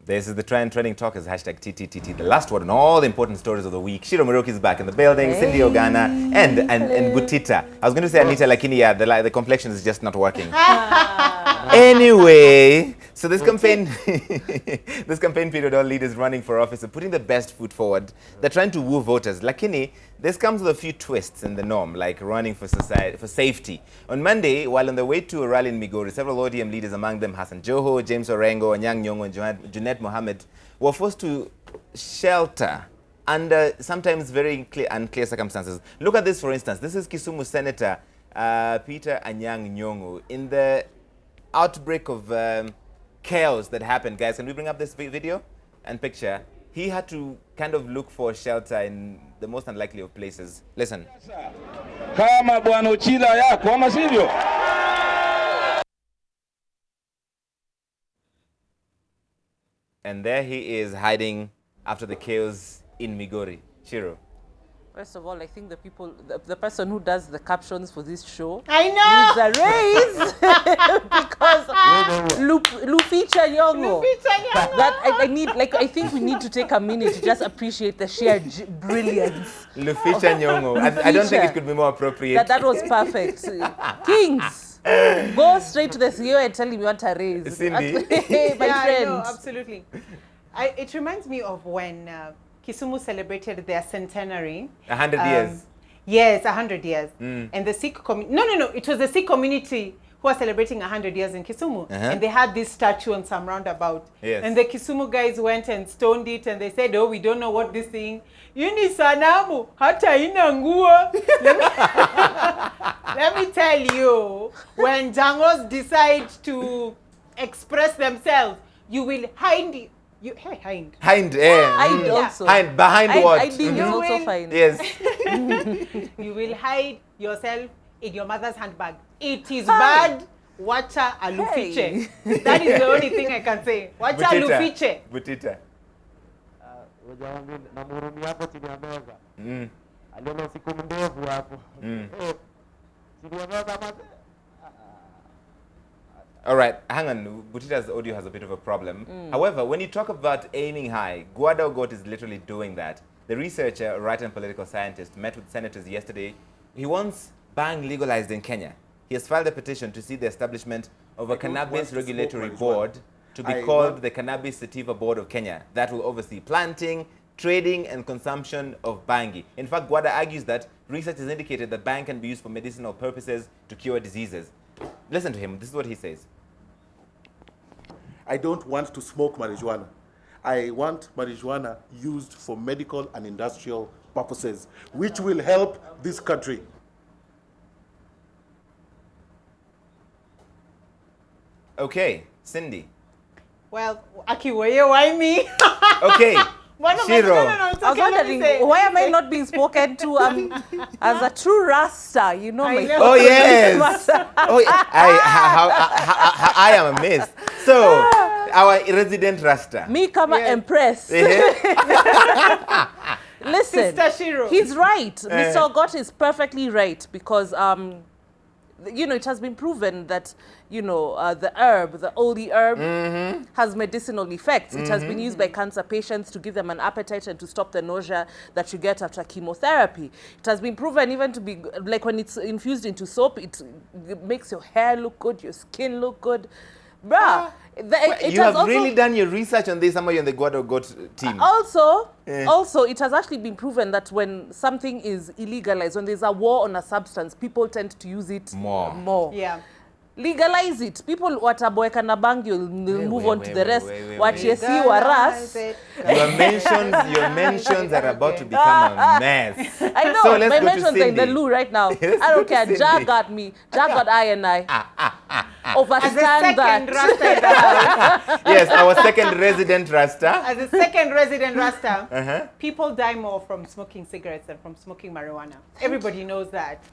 This is the trending talkers, hashtag TTTT, the last word on all the important stories of the week. Ciru Muriuki is back in the building, hey. Cindy Ogana, and Butita. I was going to say Anita, lakini yeah, the complexion is just not working. Anyway, so this campaign, this campaign period, all leaders running for office are putting the best foot forward. They're trying to woo voters. Lakini, this comes with a few twists in the norm, like running for safety. On Monday, while on the way to a rally in Migori, several ODM leaders, among them Hassan Joho, James Orengo, Anyang' Nyong'o, and Junet Mohammed, were forced to shelter under sometimes very unclear circumstances. Look at this, for instance. This is Kisumu Senator Peter Anyang' Nyong'o in the outbreak of chaos that happened. Guys, can we bring up this video and picture? He had to kind of look for shelter in the most unlikely of places. Listen. Kama bwana uchila yako ama sivyo? And there he is hiding after the chaos in Migori. Ciru. First of all, I think the person who does the captions for this show needs a raise because Luficha Nyong'o. I think we need to take a minute to just appreciate the sheer brilliance. Luficha Nyong'o. I don't think it could be more appropriate. That was perfect. Kings, go straight to the CEO and tell him you want a raise. Cindy. My friend. No, absolutely. It reminds me of when Kisumu celebrated their centenary. 100 years. Yes, 100 years. And the Sikh community, no, it was the Sikh community who was celebrating 100 years in Kisumu. And they had this statue on some roundabout. Yes. And the Kisumu guys went and stoned it and they said, oh, we don't know what this thing. Yuni sanamu, hata ina nguo. Let me tell you, when Jangos decide to express themselves, you will hide. Hind. Hind also. Hind, behind what? Hiding is also fine. Yes. You will hide yourself in your mother's handbag. It is bad. Wacha alufiche. That is the only thing I can say. Wacha alufiche. Butita. All right, hang on. Butita's audio has a bit of a problem. However, when you talk about aiming high, Gwada Ogot is literally doing that. The researcher, writer, and political scientist met with senators yesterday. He wants bang legalized in Kenya. He has filed a petition to see the establishment of a cannabis regulatory board to be called the Cannabis Sativa Board of Kenya that will oversee planting, trading, and consumption of bangi. In fact, Gwada argues that research has indicated that bang can be used for medicinal purposes to cure diseases. Listen to him. This is what he says. I don't want to smoke marijuana. I want marijuana used for medical and industrial purposes, which will help this country. Okay, Cindy. Well, Aki, why me? Okay. Ciru. I was wondering, why am I not being spoken to as a true Rasta? You know, oh, yes. Oh, I am amazed. So, our resident Rasta. Me come impressed. Listen, he's right. Mr. Ogot is perfectly right because, you know, it has been proven that, you know, the herb, the oldie herb, has medicinal effects. It has been used by cancer patients to give them an appetite and to stop the nausea that you get after chemotherapy. It has been proven even to be, like when it's infused into soap, it makes your hair look good, your skin look good. Bruh, you have really done your research on this, somebody on the Gwada Ogot team. Also, it has actually been proven that when something is illegalized, when there's a war on a substance, people tend to use it more. Yeah. Legalize it. People wataboeka na bangi will move on to the rest. Wachesi waras. Your mentions are about to become a mess. I know. So my mentions are in the loo right now. I don't care. Jah got me. Jah got I and I. Overstand that. Yes, our second resident Rasta. As a second resident Rasta, people die more from smoking cigarettes than from smoking marijuana. Everybody knows that.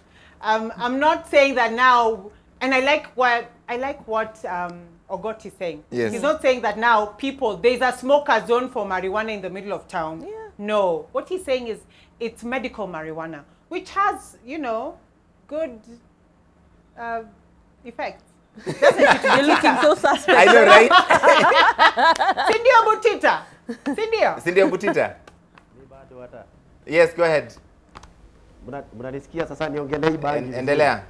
I'm not saying that now. And I like what Ogot is saying. Yes. He's not saying that now there's a smoker zone for marijuana in the middle of town. Yeah. No. What he's saying is it's medical marijuana, which has, you know, good effects. You're looking so suspect. I know, right? Cindy Butita. Cindy Butita. Yes, go ahead. Mnanisikia sasa niongelee bangi. Endelea.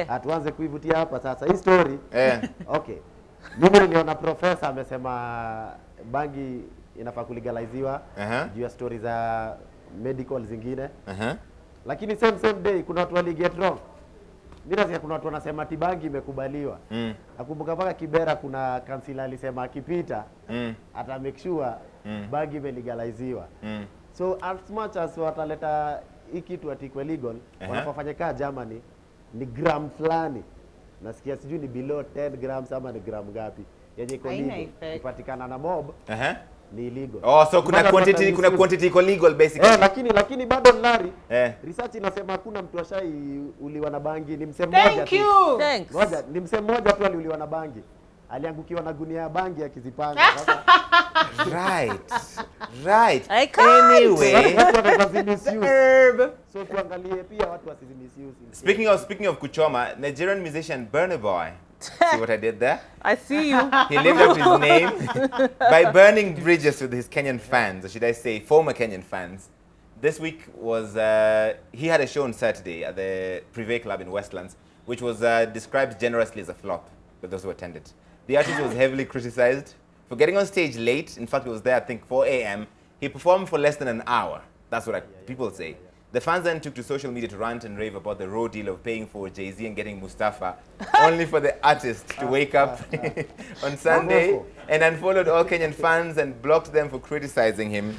Atuanze kuivutia hapa sasa hii story. Okay. Mimi niliona professor amesema bangi inafaa kulegaliziwa juu ya stories za medical zingine. Lakini same day kuna watu wali get wrong. Mimi nasikia kuna watu wanasema tibangi imekubaliwa. Nakumbuka paka Kibera kuna kansila alisema akipita ata make sure bangi imelegaliziwa. So as much as wataleta hii kitu ati legal, wanapofanya kaa Germany ni gram fulani. Nasikia sijui ni below 10 grams ama ni gram gapi. Yenye iko legal. Ipatikana na mob. Ni illegal. Oh, so kuna quantity iko legal basically. Lakini bado Larry. Research inasema hakuna mtu ashai uliwa na bangi, ni msemo mmoja tu. Thank you. Thanks. Ngoja, ni msemo mmoja tu aliuliwa na bangi. Aliangukiwa na gunia ya bangi akizipanga. Sasa Right. I can't. Anyway, so tuangalie pia watu wasimisuse. Speaking of kuchoma, Nigerian musician Burna Boy. See what I did there? I see you. He lived up to his name by burning bridges with his Kenyan fans, or should I say former Kenyan fans. This week was, he had a show on Saturday at the Privé Club in Westlands, which was described generously as a flop by those who attended. The artist was heavily criticized for getting on stage late. In fact, he was there, I think, 4 a.m. He performed for less than an hour. That's what people say. The fans then took to social media to rant and rave about the raw deal of paying for Jay-Z and getting Mustafa, only for the artist to wake up on Sunday and unfollowed all Kenyan fans and blocked them for criticizing him.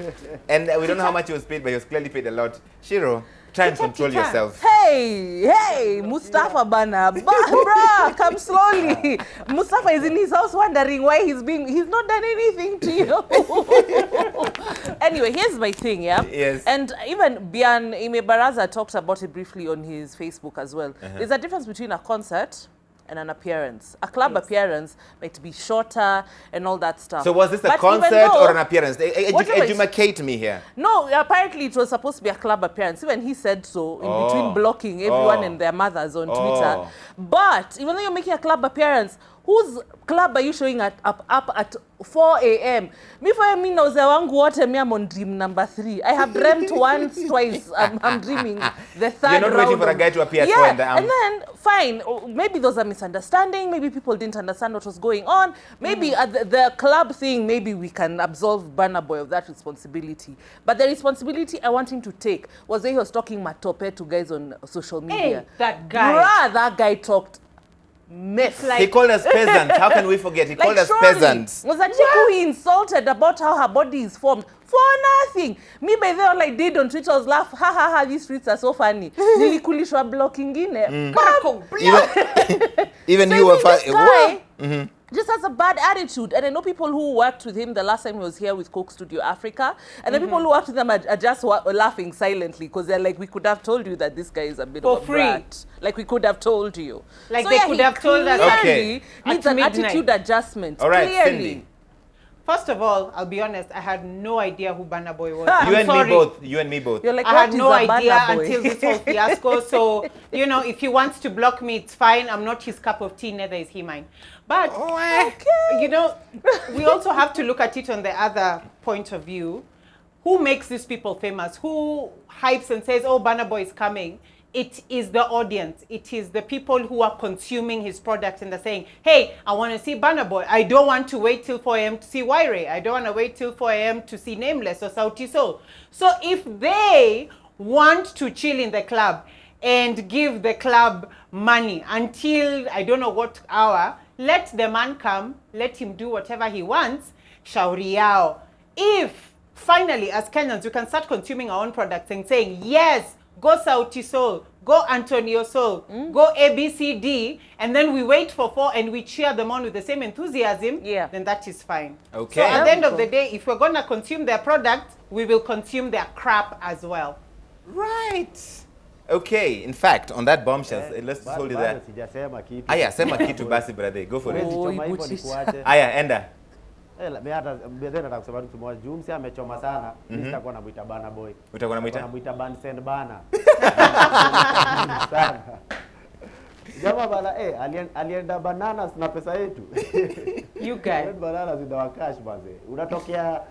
And we don't know how much he was paid, but he was clearly paid a lot. Ciru, try and control yourself. Hey, Mustafa bana, bruh, come slowly. Mustafa is in his house wondering why he's not done anything to you. Anyway, here's my thing, yeah? Yes. And even Bian Imebaraza talked about it briefly on his Facebook as well. There's a difference between a concert and an appearance. A club appearance might be shorter and all that stuff. So was this a concert or an appearance? Educate me here. No, apparently it was supposed to be a club appearance. Even he said so in between blocking everyone and their mothers on Twitter. But even though you're making a club appearance, whose club are you showing up at 4 a.m.? Me for me knows the one water me I'm on dream number 3. I have dreamt once, twice. I'm dreaming the third round. You're not waiting for a guy to appear at 4 in the and then fine. Maybe there was a misunderstanding. Maybe people didn't understand what was going on. Maybe at the club thing, maybe we can absolve Burna Boy of that responsibility. But the responsibility I want him to take was when he was talking matope to guys on social media. Hey, that guy. Bruh, that guy talked myth. Like, he called us peasants. How can we forget? He called us peasants. Was that chick he insulted about how her body is formed? For nothing. Me by the all I did on Twitter was laugh. Ha ha ha, these tweets are so funny. Nilikulishwa blocking in. Even you were funny. Just has a bad attitude. And I know people who worked with him the last time he was here with Coke Studio Africa. And the people who worked with them are just laughing silently because they're like, we could have told you that this guy is a bit of a brat. Like, we could have told you. Like, so, they could have told us. Okay. Needs an attitude adjustment. All right, clearly. Cindy. First of all, I'll be honest, I had no idea who Burna Boy was. You and me both. You're like, I had no idea until this whole fiasco. So, you know, if he wants to block me, it's fine. I'm not his cup of tea, neither is he mine. But, you know, we also have to look at it on the other point of view. Who makes these people famous? Who hypes and says, oh, Burna Boy is coming? It is the audience. It is the people who are consuming his product and they're saying, hey, I want to see Burna Boy. I don't want to wait till 4 a.m. to see Waire. I don't want to wait till 4 a.m. to see Nameless or Sauti Sol. So if they want to chill in the club and give the club money until I don't know what hour, let the man come, let him do whatever he wants, shauri yao. If finally, as Kenyans, we can start consuming our own products and saying, yes, go Sauti Sol, go Antonio Sol, go ABCD, and then we wait for 4 and we cheer them on with the same enthusiasm, then that is fine. Okay. So at the end of the day, if we're going to consume their product, we will consume their crap as well. Right. Okay. In fact, on that bombshell, let's just hold you there. Aya, sema kitu basi brother. Go for it. Aya, enda. Mimi hata nataka kusema kitu moja. Jumsi amechoma sana. Mimi sitakuwa namuita Burna Boy. Utakuwa namuita? Namuita Band Send Bana. Jamaa bana alienda bananas na pesa yetu. You guys. Bananas in our cash baze. Unatokea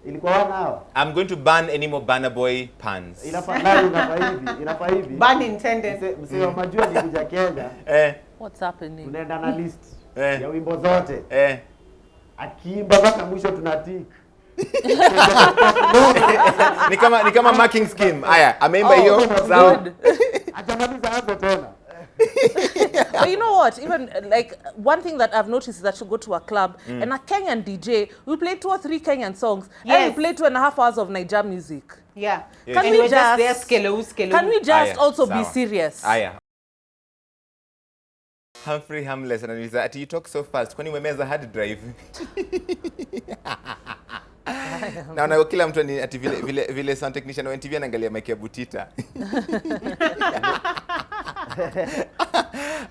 ilikuwa 1 hour. I'm going to ban any more Burna Boy puns. Inafaa hivi. Ban intended. Msio majua ni kuja Kenya. What's happening? Tunaenda na list ya wimbo zote. Akiimba mpaka mwisho tunatik. ni kama marking scheme. Aya, ameimba hiyo sound. Atamaliza hapo tena. But you know what? Even like one thing that I've noticed is that you go to a club and a Kenyan DJ will play 2 or 3 Kenyan songs and will play 2.5 hours of Nigerian music. Yeah. Can we just Can we just also be serious? Aya. Humphrey Hamless ananiuliza ati you talk so fast kwani umemeza hard drive. Na kila mtu ni ati vile sound technician wa NTV anaangalia mic ya Butita.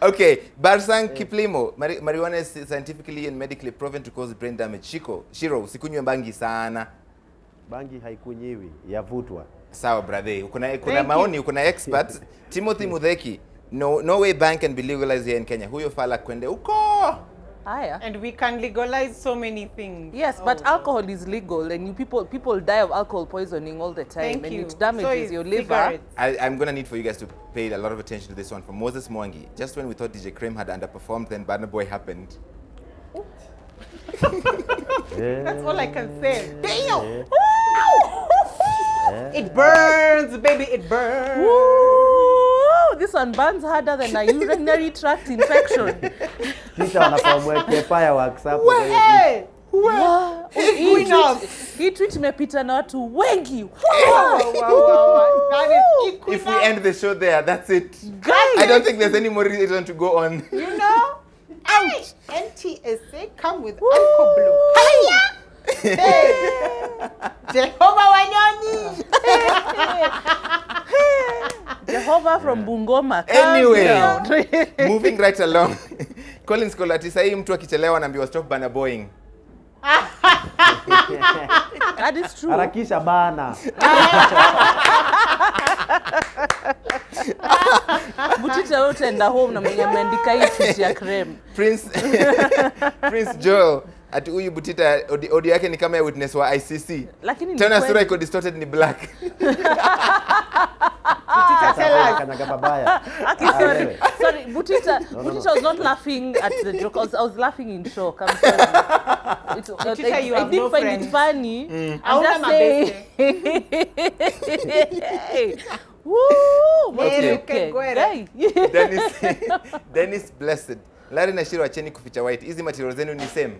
Okay, Barsang Kiplimo, marijuana is scientifically and medically proven to cause brain damage. Shiro, usikunywe bangi sana. Bangi haikunyiwi, yavutwa. Sawa brother, kuna maoni, kuna experts. Timothy Mudheki, no way bank can be legalized here in Kenya. Huyo fala kwende uko. And we can legalize so many things. Yes, but alcohol is legal, and people die of alcohol poisoning all the time, it damages your liver. I'm gonna need for you guys to pay a lot of attention to this one. From Moses Mwangi, just when we thought DJ Cream had underperformed, then Burna Boy happened. That's all I can say. Damn! It burns, baby, it burns. Woo! This one burns harder than a urinary tract infection. Kisha wanafamweke fireworks hapo. Hii tweet imepita na watu wengi. If we end the show there, that's it. Guys, I don't think there's any more reason to go on. You know? Ouch! NTSA come with alcohol blue. Hey! Jehovah Wanyoni! Jehovah from Bungoma. Anyway, moving right along. Collins Kolati, sahi mtu akichelewa anaambiwa stop Burna Boying. That is true. Harakisha bana. Butita yote enda home na mwenye ameandika hii tweet ya Cream. Prince Joel ati huyu Butita audio yake ni kama ya witness wa ICC. Lakini tena sura iko distorted ni black. Butita tell us. Kanyaga babaya. Sorry, Butita was not laughing at the joke. I was laughing in shock. I'm sorry. Butita, you I have didn't no find friends. it funny. I'm just saying. Woo! Okay. Dennis Blessed. Larry na Shiro acheni kuficha white. Hizi material zenu ni same.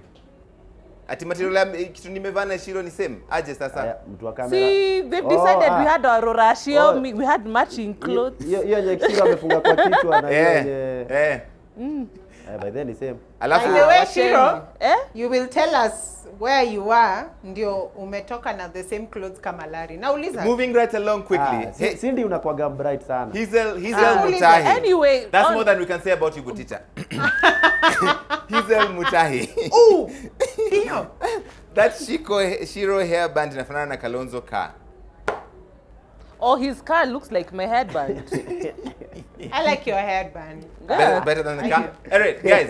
Ati material kitu nimevaa na Shiro ni same. Aje sasa. Mtu wa kamera. See, they've decided we had our ratio, we had matching clothes. Hiyo yenye Shiro amefunga kwa kichwa na yenye by then the same. By the way, Shiro, you will tell us where you are, ndio umetoka na the same clothes kama Larry. Nauliza. Moving right along quickly. Cindy unakuwaga bright sana. Hizel Mutahi. Anyway, that's more than we can say about you, Butita. Hizel Mutahi. Ooh. Damn. That Shiro hairband inafanana na Kalonzo car. Oh, his car looks like my headband. I like your headband. Better than the car. All right, guys.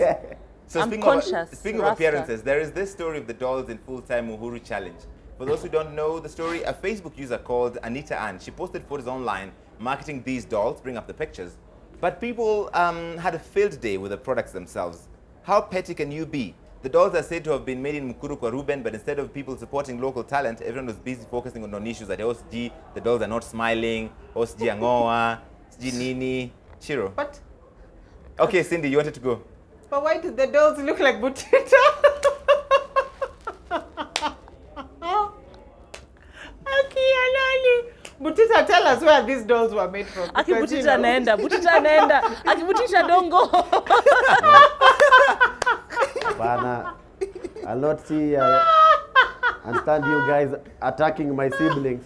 So speaking of appearances, there is this story of the dolls in full-time Uhuru challenge. For those who don't know the story, a Facebook user called Anita Ann, she posted photos online marketing these dolls, bring up the pictures. But people had a field day with the products themselves. How petty can you be? The dolls are said to have been made in Mukuru kwa Ruben, but instead of people supporting local talent, everyone was busy focusing on non-issues like OSG, the dolls are not smiling, OSG Angoa, OSG Nini, Shiro. But okay, Cindy, you wanted to go. But why did the dolls look like Butita? Butita, tell us where these dolls were made from. Aki Butita naenda, Aki Butita dongo. Bana, I'll not see and stand you guys attacking my siblings.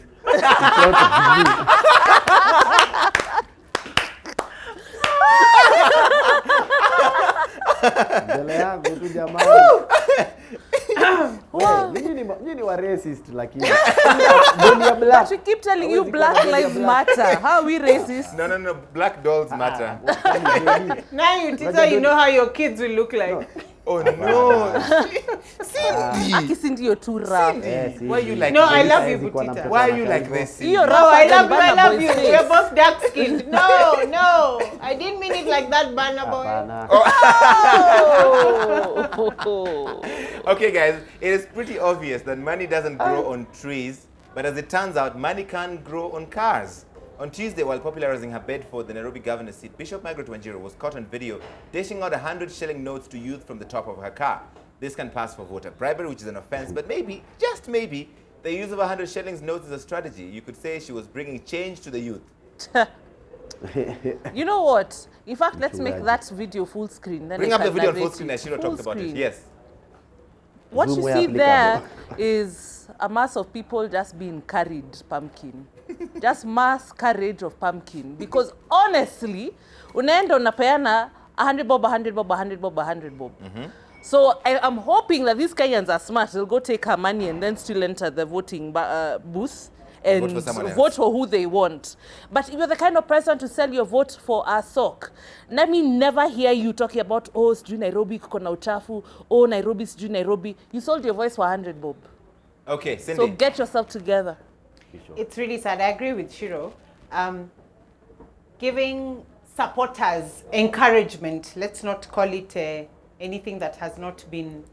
Nyinyi wa racist lakini. Dunia black. But we keep telling you Black Lives Matter. How are we racist? No. Black dolls matter. Now you teacher, you know how your kids will look like. No. Oh no. Cindy. Cindy, you're too rough. Why you like No, this? I love you, Butita. Why are you like this? You're No, rougher I than love you. I Burna love Boy's you. face. We're both dark skinned. No. I didn't mean it like that, Burna Boy. Oh. Okay, guys, it is pretty obvious that money doesn't grow on trees, but as it turns out, money can grow on cars. On Tuesday, while popularizing her bid for the Nairobi governor's seat, Bishop Margaret Wanjiru was caught on video dishing out 100-shilling notes to youth from the top of her car. This can pass for voter bribery, which is an offense, but maybe, just maybe, the use of 100 shillings notes is a strategy. You could say she was bringing change to the youth. You know what? In fact, let's make that video full screen. Then Bring I up the can video on narrate full screen it. as Shiro Full talked about it. screen. Yes. What Zoom you where see there applicable. is a mass of people just being carried pumpkin. Just mass carriage of pumpkin. Because honestly, unaenda unapeana 100 bob, 100 bob, 100 bob, 100 bob. So I'm hoping that these Kenyans are smart. They'll go take her money and then still enter the voting booth and Vote for someone else. vote for who they want. But if you're the kind of person to sell your vote for a sock, let me never hear you talking about, oh, sijui Nairobi kuko na uchafu, oh, Nairobi sijui Nairobi. You sold your voice for 100 bob. Okay, Cindy. So get yourself together. It's really sad. I agree with Shiro. Giving supporters encouragement, let's not call it anything that has not been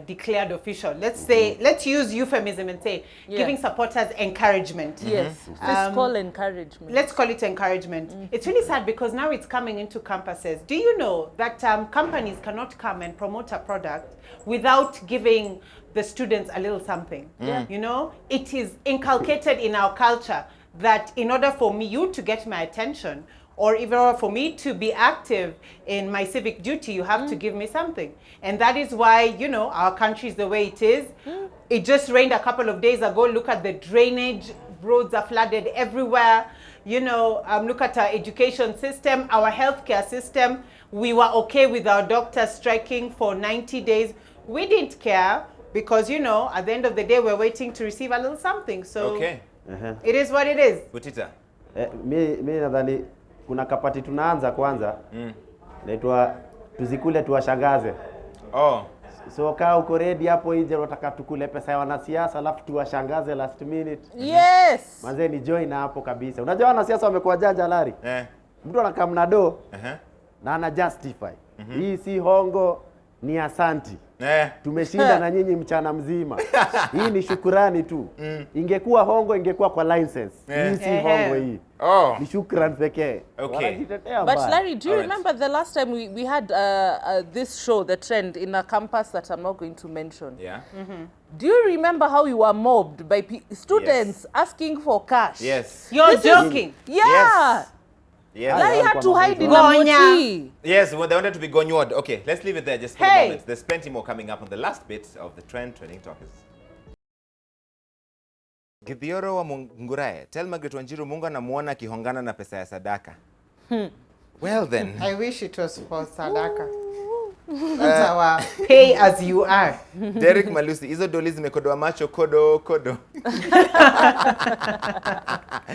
declared official. Let's say, let's use euphemism and say, giving supporters encouragement. Yes, fiscal encouragement. Let's call it encouragement. It's really sad because now it's coming into campuses. Do you know that companies cannot come and promote a product without giving the students a little something? You know, it is inculcated in our culture that in order for you to get my attention, or even for me to be active in my civic duty, you have to give me something. And that is why, you know, our country is the way it is. It just rained a couple of days ago. Look at the drainage. Roads are flooded everywhere. You know, look at our education system, our healthcare system. We were okay with our doctors striking for 90 days. We didn't care because, you know, at the end of the day, we're waiting to receive a little something. So Okay. it is what it is. Butita. Mi nadhani kuna kapati tunaanza kwanza. Naitwa tuzikule tuwashangaze. Oh. So kaa uko ready hapo nje unataka tukule pesa ya wanasiasa alafu tuwashangaze last minute. Yes. Manze ni join hapo kabisa. Unajua wanasiasa wamekuwa janja Lari. Mtu anakaa mnado na ana justify. Hii si hongo, ni asanti. Tumeshinda na nyinyi mchana mzima. Hii ni shukrani tu. Ingekuwa hongo ingekuwa kwa license. Hii si hongo hii. Ni shukrani pekee. Okay. But Larry, do you remember the last time we had this show, The Trend, in a campus that I'm not going to mention? Yeah. Do you remember how you were mobbed by students asking for cash? Yes. You're joking. Yeah. Yes. Larry had to hide in a Gonya. moti. Yes, well, they wanted to be gonyod. Okay, let's leave it there just for a moment. There's plenty more coming up on the last bit of the Trending Talkers. Githioro wa Mungurae, tell Margaret Wanjiru Mungu anamuona akihongana na pesa ya sadaka. Well then. I wish it was for Sadaka. That's our pay as you are. Derek Malusi, hizo doli zimekodoa macho kodo.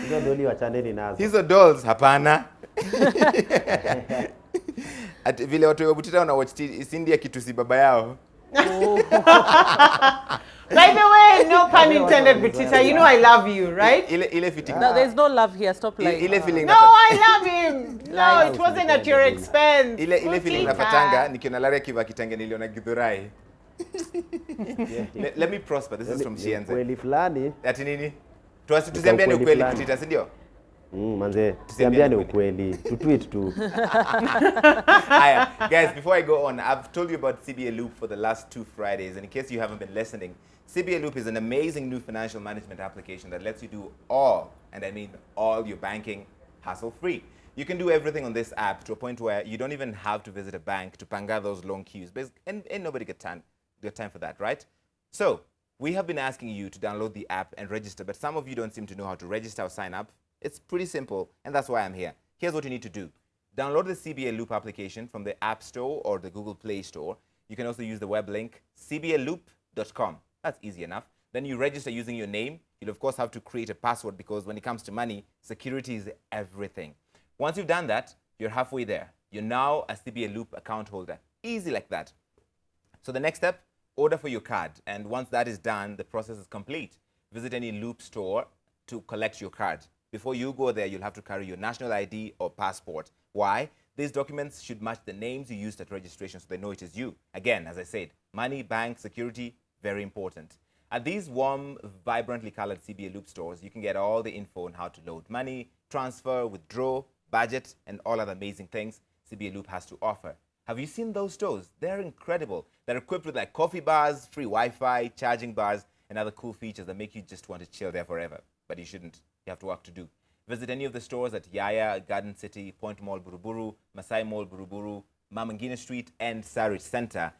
Hizo doli wachaneni nazo. Hizo dolls hapana. At vile watu wa Butita wana watch Cindy akitusi baba yao. By the way, no pun intended, Butita. You know I love you, right? Ile fitting. No, there's no love here. Stop lying. Ile feeling. No, I love him. No, it wasn't at your expense. Ile feeling napatanga nikiona Larry akiva kitenge niliona Githurai. Let me prosper. This is from Shienze. Kweli fulani. Ati nini? Tusiambiane ukweli Butita, si ndio? Manze, tusiambiane ukweli. Tutweet tu. Hiya. Guys, before I go on, I've told you about CBA Loop for the last 2 Fridays, and in case you haven't been listening, CBA Loop is an amazing new financial management application that lets you do all, and I mean all, your banking hassle-free. You can do everything on this app to a point where you don't even have to visit a bank to panga those long queues. And nobody got time for that, right? So we have been asking you to download the app and register, but some of you don't seem to know how to register or sign up. It's pretty simple, and that's why I'm here. Here's what you need to do. Download the CBA Loop application from the App Store or the Google Play Store. You can also use the web link cbaloop.com cbaloop.com. That's easy enough. Then you register using your name. You'll of course have to create a password because when it comes to money, security is everything. Once you've done that, you're halfway there. You're now a CBA Loop account holder. Easy like that. So the next step, order for your card. And once that is done, the process is complete. Visit any Loop store to collect your card. Before you go there, you'll have to carry your national ID or passport. Why? These documents should match the names you used at registration so they know it is you. Again, as I said, money, bank, security, very important. At these warm, vibrantly colored CBA Loop stores, you can get all the info on how to load money, transfer, withdraw, budget, and all other amazing things CBA Loop has to offer. Have you seen those stores? They're incredible. They're equipped with like coffee bars, free Wi-Fi, charging bars, and other cool features that make you just want to chill there forever. But you shouldn't. You have work to do. Visit any of the stores at Yaya, Garden City, Point Mall, Buruburu, Masai Mall, Buruburu, Mamangina Street, and Sarit Center.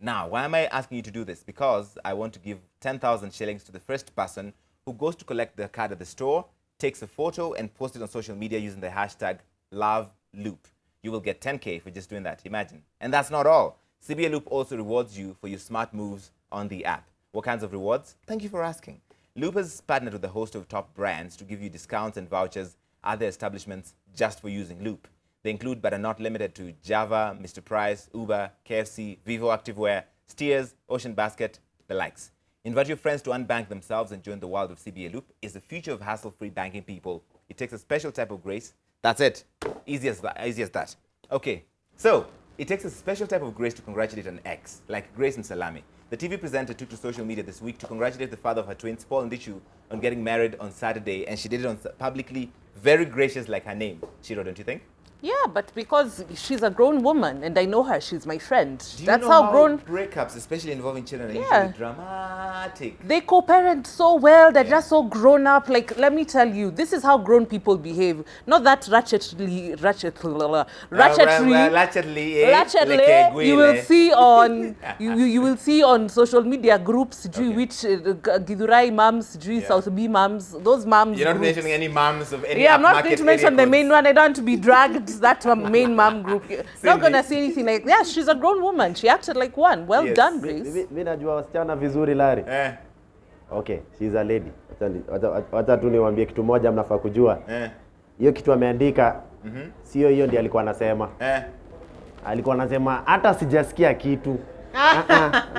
Now, why am I asking you to do this? Because I want to give 10,000 shillings to the first person who goes to collect the card at the store, takes a photo, and posts it on social media using the hashtag #LoveLoop. You will get 10K for just doing that. Imagine. And that's not all. CBA Loop also rewards you for your smart moves on the app. What kinds of rewards? Thank you for asking. Loop has partnered with a host of top brands to give you discounts and vouchers at their establishments just for using Loop. They include, but are not limited to, Java, Mr. Price, Uber, KFC, Vivo Activewear, Steers, Ocean Basket, the likes. Invite your friends to unbank themselves and join the world of CBA Loop. It's the future of hassle-free banking, people. It takes a special type of grace. That's it. Easy as that. Okay, so it takes a special type of grace to congratulate an ex, like Grace and Salami. The TV presenter took to social media this week to congratulate the father of her twins, Paul and Ndishu, on getting married on Saturday, and she did it on publicly, very gracious like her name. Ciru, don't you think? Yeah, but because she's a grown woman and I know her, she's my friend. Do you That's know how grown breakups, especially involving children, are Yeah. usually dramatic. they co-parent so well. They're just so grown up. Like, let me tell you, this is how grown people behave. Not that ratchetly, you will see on you will see on social media groups, which Githurai mums, South B mums, those mums. You're not groups. mentioning any mums of any Yeah, I'm not upmarket going to mention the area main codes. one. I don't want to be dragged that main mom group. Not going to say anything like, yeah, she's a grown woman. She acted like one. Well Yes. done, Grace. Mimi najua wasichana vizuri Larry. Okay, she's a lady. Wacha tu niwaambie kitu moja mnafaa kujua. Hiyo kitu ameandika sio hiyo ndiye alikuwa anasema. Alikuwa anasema hata sijasikia kitu.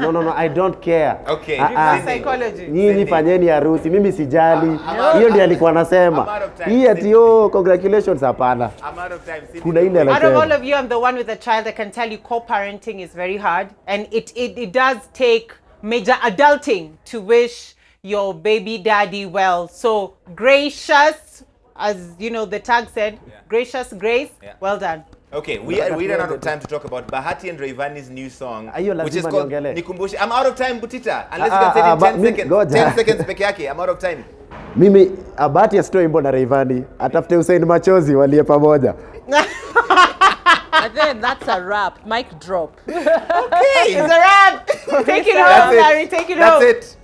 No, I don't care. Okay. Psychology. Nyinyi fanyeni harusi, mimi sijali. Hiyo ndiye alikuwa anasema. Hii ati congratulations hapana. I'm out of time. Kuna ile Out of anasema. all of you, I'm the one with a child. I can tell you co-parenting is very hard. And it does take major adulting to wish your baby daddy well. So gracious, as you know, the tag said, gracious Grace, well done. Okay, we ran out of time to talk about Bahati and Rayvanny's new song, Ayo, which is lazima called niongele. Nikumbushe. I'm out of time, Butita. Unless you can say it in 10 seconds. goja. 10 seconds peke yake. I'm out of time. Mimi Abati asitoe wimbo na Rayvanny, atafute Hussein Machozi walie pamoja. And then that's a wrap. Mic drop. Okay. It's a wrap. Take it home, That's it. Larry. Take it That's home. it.